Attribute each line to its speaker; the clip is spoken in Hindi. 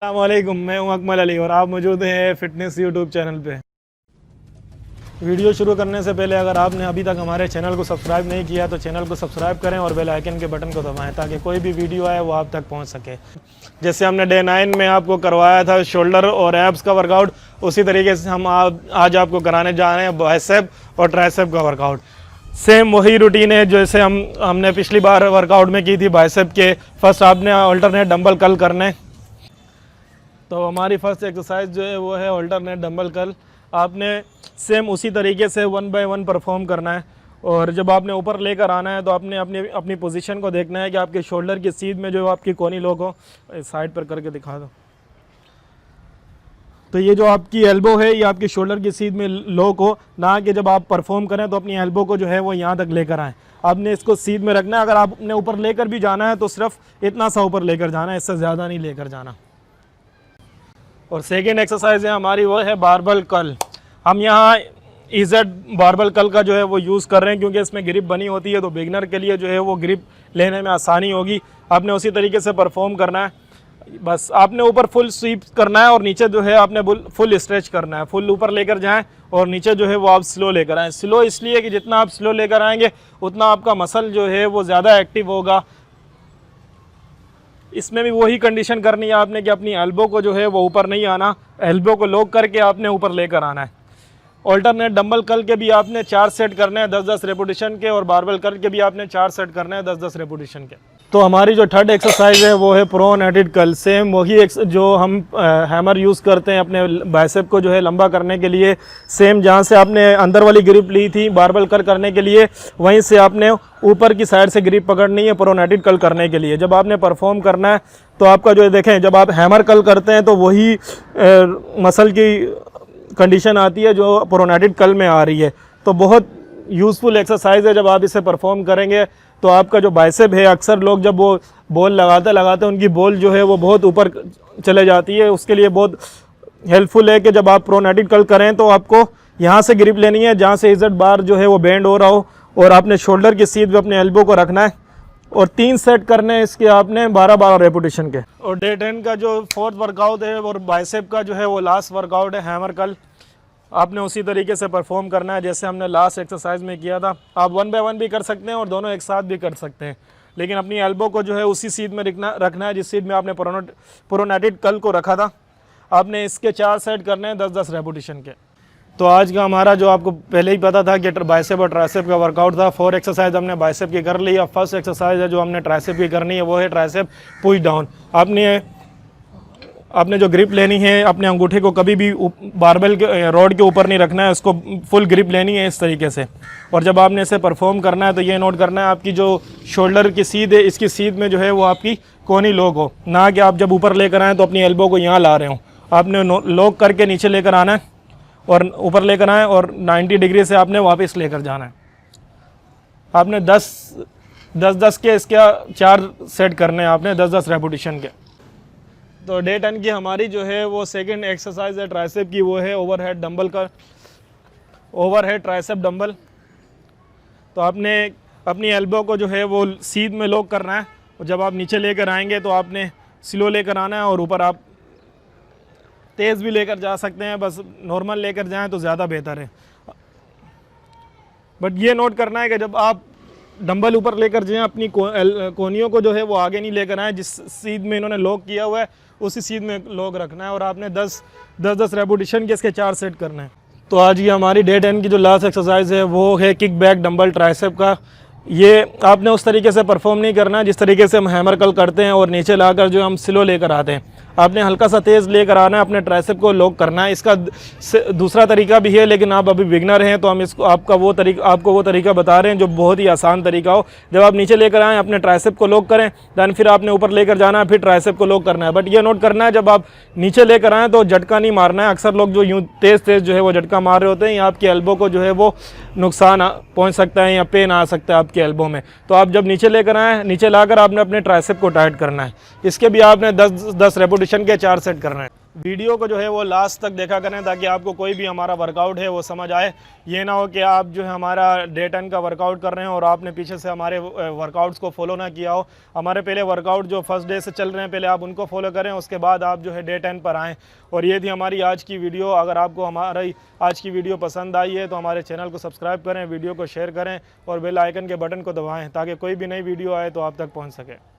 Speaker 1: अस्सलामुअलैकुम, मैं हूं अकमल अली और आप मौजूद हैं फिटनेस यूट्यूब चैनल पे। वीडियो शुरू करने से पहले अगर आपने अभी तक हमारे चैनल को सब्सक्राइब नहीं किया तो चैनल को सब्सक्राइब करें और बेल आइकन के बटन को दबाएं ताकि कोई भी वीडियो आए वो आप तक पहुंच सके। जैसे हमने डे 9 में आपको करवाया था शोल्डर और एब्स का वर्कआउट, उसी तरीके से हम आज आपको कराने जा रहे हैं बाइसेप और ट्राइसेप का वर्कआउट। सेम वही रूटीन है जैसे हमने पिछली बार वर्कआउट में की थी बाइसेप के। फर्स्ट आपने अल्टरनेट डंबल कर्ल करने। तो हमारी फर्स्ट एक्सरसाइज जो है वो है अल्टरनेट डंबल कर्ल। आपने सेम उसी तरीके से 1 बाय 1 परफॉर्म करना है और जब आपने ऊपर लेकर आना है तो आपने अपनी पोजीशन को देखना है कि आपके शोल्डर की सीध में जो आपकी कोनी लोक हो, साइड पर करके दिखा दो। तो ये जो आपकी एल्बो है ये आपकी शोल्डर की सीध में लोक हो, ना कि जब आप परफॉर्म करें तो अपनी एल्बो को जो है वो यहाँ तक लेकर आएँ। आपने इसको सीध में रखना है। अगर आपने ऊपर लेकर भी जाना है तो सिर्फ इतना सा ऊपर लेकर जाना है, इससे ज़्यादा नहीं लेकर जाना। और सेकेंड एक्सरसाइज है हमारी वो है बारबल कर्ल। हम यहाँ इजेड बारबल कर्ल का जो है वो यूज़ कर रहे हैं क्योंकि इसमें ग्रिप बनी होती है, तो बिगनर के लिए जो है वो ग्रिप लेने में आसानी होगी। आपने उसी तरीके से परफॉर्म करना है। बस आपने ऊपर फुल स्वीप करना है और नीचे जो है आपने फुल स्ट्रेच करना है। फुल ऊपर लेकर जाएं और नीचे जो है वो आप स्लो लेकर आएँ। स्लो इसलिए कि जितना आप स्लो लेकर आएंगे उतना आपका मसल जो है वो ज़्यादा एक्टिव होगा। इसमें भी वही कंडीशन करनी है आपने कि अपनी एल्बो को जो है वो ऊपर नहीं आना, एल्बो को लॉक करके आपने ऊपर लेकर आना है। ऑल्टरनेट डंबल कर्ल के भी आपने 4 सेट करने हैं 10-10 रेपुटेशन के, और बारबल कर्ल के भी आपने 4 सेट करने हैं 10-10 रेपुटेशन के। तो हमारी जो थर्ड एक्सरसाइज है वो है प्रोनेटेड कर्ल। सेम वही जो हम हैमर यूज़ करते हैं अपने बाइसेप को जो है लंबा करने के लिए। सेम जहाँ से आपने अंदर वाली ग्रिप ली थी बारबल कर्ल करने के लिए, वहीं से आपने ऊपर की साइड से ग्रिप पकड़नी है प्रोनेटेड कर्ल करने के लिए। जब आपने परफॉर्म करना है तो आपका जो देखें, जब आप हैमर कर्ल करते हैं तो वही मसल की कंडीशन आती है जो प्रोनेटेड कर्ल में आ रही है। तो बहुत यूज़फुल एक्सरसाइज है। जब आप इसे परफॉर्म करेंगे तो आपका जो बाइसेप है, अक्सर लोग जब वो बॉल लगाते लगाते उनकी बॉल जो है वो बहुत ऊपर चले जाती है। उसके लिए बहुत हेल्पफुल है कि जब आप प्रोनेटेड कर्ल करें तो आपको यहाँ से ग्रिप लेनी है जहाँ से इज़ेड बार जो है वो बेंड हो रहा हो, और आपने शोल्डर की सीध पे अपने एल्बो को रखना है और 3 सेट करने हैं इसके आपने 12-12 रेपुटेशन के। और डे 10 का जो 4th वर्कआउट है और बाइसेप का जो है वो लास्ट वर्कआउट है हैमर कर्ल। आपने उसी तरीके से परफॉर्म करना है जैसे हमने लास्ट एक्सरसाइज में किया था। आप 1 बाय 1 भी कर सकते हैं और दोनों एक साथ भी कर सकते हैं, लेकिन अपनी एल्बो को जो है उसी सीध में रखना है जिस सीध में आपने प्रोनेटेड कर्ल को रखा था। आपने इसके 4 सेट करने हैं 10-10 रेपुटेशन के। तो आज का हमारा जो आपको पहले ही पता था कि बाइसेप और ट्राइसेप का वर्कआउट था। 4 एक्सरसाइज हमने बाइसेप की कर ली। अब फर्स्ट एक्सरसाइज है जो हमने ट्राइसेप की करनी है वो है ट्राइसेप पुश डाउन। आपने जो ग्रिप लेनी है, अपने अंगूठे को कभी भी बारबेल के रॉड के ऊपर नहीं रखना है, उसको फुल ग्रिप लेनी है इस तरीके से। और जब आपने इसे परफॉर्म करना है तो ये नोट करना है आपकी जो शोल्डर की सीध है इसकी सीध में जो है वो आपकी कोनी लॉक हो, ना कि आप जब ऊपर लेकर आएँ तो अपनी एल्बो को यहाँ ला रहे हो। आपने लॉक करके नीचे लेकर आना है और ऊपर लेकर आए और 90 डिग्री से आपने वापस लेकर जाना है। आपने 10-10 के इसके 4 सेट करने हैं आपने 10-10 रेपुटेशन के। तो डे 10 की हमारी जो है वो सेकंड एक्सरसाइज है ट्राइसेप की, वो है ओवरहेड डंबल का ओवरहेड ट्राइसेप डंबल। तो आपने अपनी एल्बो को जो है वो सीध में लॉक करना है और जब आप नीचे लेकर आएंगे तो आपने स्लो लेकर आना है और ऊपर आप तेज़ भी लेकर जा सकते हैं, बस नॉर्मल लेकर जाएं तो ज़्यादा बेहतर है। बट ये नोट करना है कि जब आप डंबल ऊपर लेकर जाएं अपनी कोनियों को जो है वो आगे नहीं लेकर आएँ। जिस सीध में इन्होंने लॉक किया हुआ है उसी सीध में लॉक रखना है और आपने 10-10 रेपुटेशन के इसके 4 सेट करना है। तो आज ये हमारी डे 10 की जो लास्ट एक्सरसाइज है वो है किक बैक डंबल ट्राइसेप का। ये आपने उस तरीके से परफॉर्म नहीं करना है जिस तरीके से हम हैमर कर्ल करते हैं और नीचे लाकर जो हम स्लो लेकर आते हैं। आपने हल्का सा तेज़ लेकर आना है, अपने ट्राइसेप को लॉक करना है। इसका दूसरा तरीका भी है, लेकिन आप अभी बिगनर हैं तो हम आपको वो तरीका बता रहे हैं जो बहुत ही आसान तरीका हो। जब आप नीचे लेकर आएँ अपने ट्राइसेप को लॉक करें, दैन फिर आपने ऊपर लेकर जाना है, फिर ट्राइसेप को लॉक करना है। बट ये नोट करना है जब आप नीचे लेकर आएँ तो झटका नहीं मारना है। अक्सर लोग जो यूँ तेज़ जो है वो झटका मार रहे होते हैं, या आपकी एल्बो को जो है वो नुकसान पहुँच सकता है या पेन आ सकता है आपकी एल्बो में। तो आप जब नीचे लेकर आएँ, नीचे लाकर आपने अपने ट्राइसेप को टाइट करना है। इसके भी आपने 10-10 रेपुटेशन रेपुटेशन के 4 सेट करने हैं। वीडियो को जो है वो लास्ट तक देखा करें ताकि आपको कोई भी हमारा वर्कआउट है वो समझ आए। ये ना हो कि आप जो है हमारा डे 10 का वर्कआउट कर रहे हैं और आपने पीछे से हमारे वर्कआउट्स को फॉलो ना किया हो। हमारे पहले वर्कआउट जो फर्स्ट डे से चल रहे हैं पहले आप उनको फॉलो करें, उसके बाद आप जो है डे 10 पर आएँ। और ये थी हमारी आज की वीडियो। अगर आपको हमारी आज की वीडियो पसंद आई है तो हमारे चैनल को सब्सक्राइब करें, वीडियो को शेयर करें और बेल आइकन के बटन को दबाएँ ताकि कोई भी नई वीडियो आए तो आप तक पहुँच सके।